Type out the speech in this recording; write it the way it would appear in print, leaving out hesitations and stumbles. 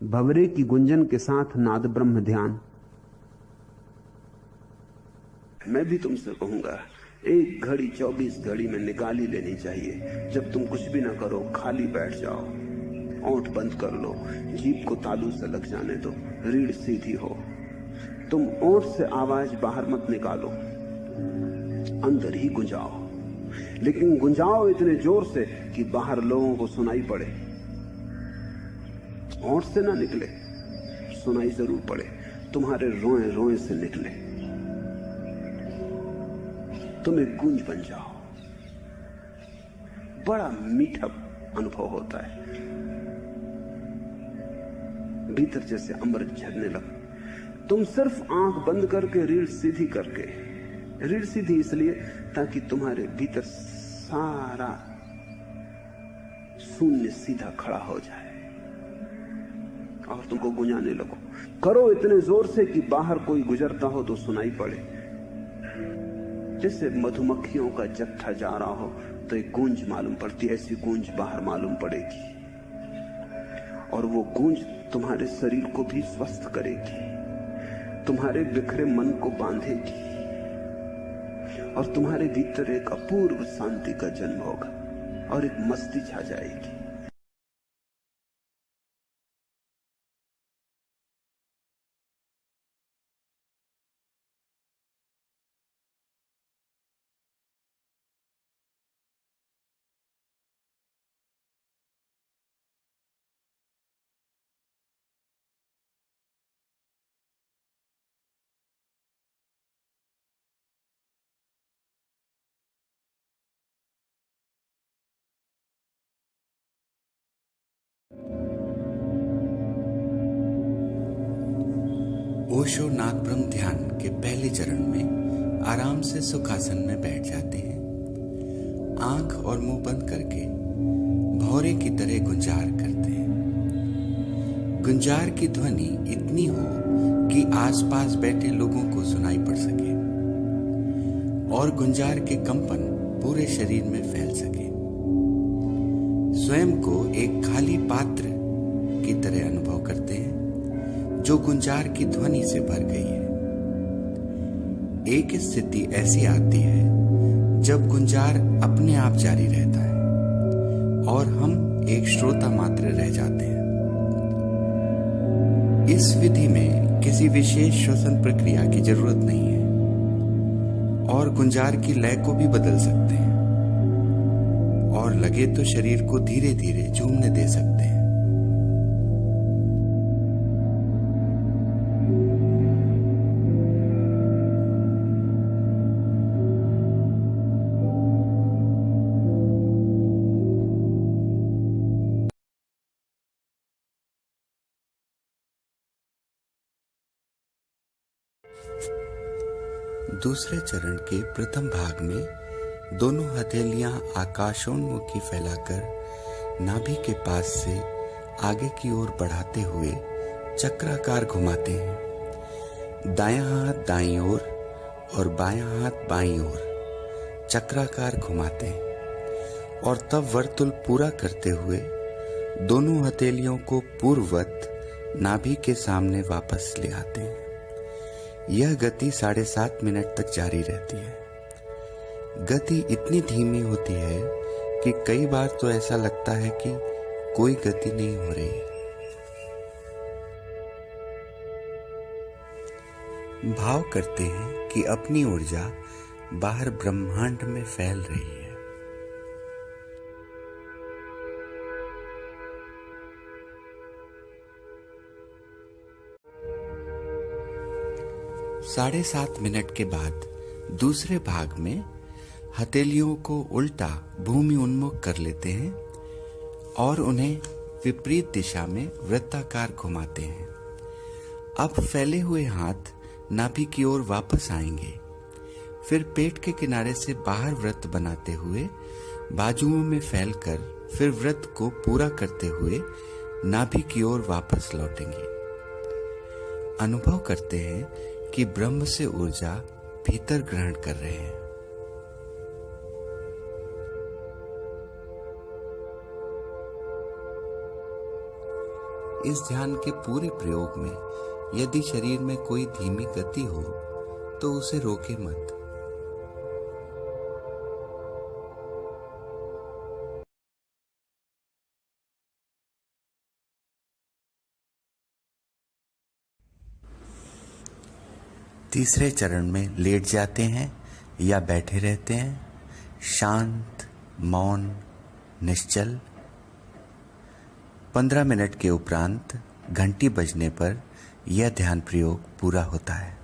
भंवरे की गुंजन के साथ नाद ब्रह्म ध्यान। मैं भी तुमसे कहूंगा, एक घड़ी 24 घड़ी में निकाल ही लेनी चाहिए। जब तुम कुछ भी ना करो, खाली बैठ जाओ, ओंठ बंद कर लो, जीभ को तालू से लग जाने दो, रीढ़ सीधी हो। तुम ओंठ से आवाज बाहर मत निकालो, अंदर ही गुंजाओ, लेकिन गुंजाओ इतने जोर से कि बाहर लोगों को सुनाई पड़े। ओंठ से ना निकले, सुनाई जरूर पड़े, तुम्हारे रोए रोए से निकले। तुम एक गूंज बन जाओ, बड़ा मीठा अनुभव होता है, भीतर जैसे अमृत झरने लगे। तुम सिर्फ आंख बंद करके, रीढ़ सीधी करके, रीढ़ सीधी इसलिए ताकि तुम्हारे भीतर सारा शून्य सीधा खड़ा हो जाए और तुमको गुंजाने लगो। करो इतने जोर से कि बाहर कोई गुजरता हो तो सुनाई पड़े। जैसे मधुमक्खियों का जत्था जा रहा हो तो एक गूंज मालूम पड़ती, ऐसी गूंज बाहर मालूम पड़ेगी, और वो गूंज तुम्हारे शरीर को भी स्वस्थ करेगी, तुम्हारे बिखरे मन को बांधेगी, और तुम्हारे भीतर एक अपूर्व शांति का जन्म होगा और एक मस्ती छा जाएगी। ओशो नाद ब्रह्म ध्यान के पहले चरण में आराम से सुखासन में बैठ जाते हैं। आंख और मुंह बंद करके भौरे की तरह गुंजार करते हैं। गुंजार की ध्वनि इतनी हो कि आसपास बैठे लोगों को सुनाई पड़ सके और गुंजार के कंपन पूरे शरीर में फैल सके। स्वयं को एक खाली पात्र की तरह अनुभव करते हैं जो गुंजार की ध्वनि से भर गई है। एक स्थिति ऐसी आती है जब गुंजार अपने आप जारी रहता है और हम एक श्रोता मात्र रह जाते हैं। इस विधि में किसी विशेष श्वसन प्रक्रिया की जरूरत नहीं है और गुंजार की लय को भी बदल सकते हैं और लगे तो शरीर को धीरे धीरे झूमने दे सकते हैं। दूसरे चरण के प्रथम भाग में दोनों हथेलियां आकाशोन्मुखी फैलाकर नाभि के पास से आगे की ओर बढ़ाते हुए चक्राकार घुमाते हैं। दायां हाथ दाईं ओर और बायां हाथ बाईं ओर चक्राकार घुमाते हैं और तब वर्तुल पूरा करते हुए दोनों हथेलियों को पूर्ववत नाभि के सामने वापस ले आते हैं। यह गति 7.5 मिनट तक जारी रहती है। गति इतनी धीमी होती है कि कई बार तो ऐसा लगता है कि कोई गति नहीं हो रही। भाव करते हैं कि अपनी ऊर्जा बाहर ब्रह्मांड में फैल रही है। साढ़े 7 मिनट के बाद दूसरे भाग में हथेलियों को उल्टा भूमि उन्मुख कर लेते हैं और उन्हें विपरीत दिशा में वृत्ताकार घुमाते हैं। अब फैले हुए हाथ नाभि की ओर वापस आएंगे। फिर पेट के किनारे से बाहर वृत्त बनाते हुए बाजुओं में फैलकर फिर वृत्त को पूरा करते हुए नाभि की ओर वापस लौटेंगे। अनुभव करते हैं कि ब्रह्म से ऊर्जा भीतर ग्रहण कर रहे हैं। इस ध्यान के पूरे प्रयोग में यदि शरीर में कोई धीमी गति हो तो उसे रोके मत। तीसरे चरण में लेट जाते हैं या बैठे रहते हैं, शांत, मौन, निश्चल। 15 मिनट के उपरांत घंटी बजने पर यह ध्यान प्रयोग पूरा होता है।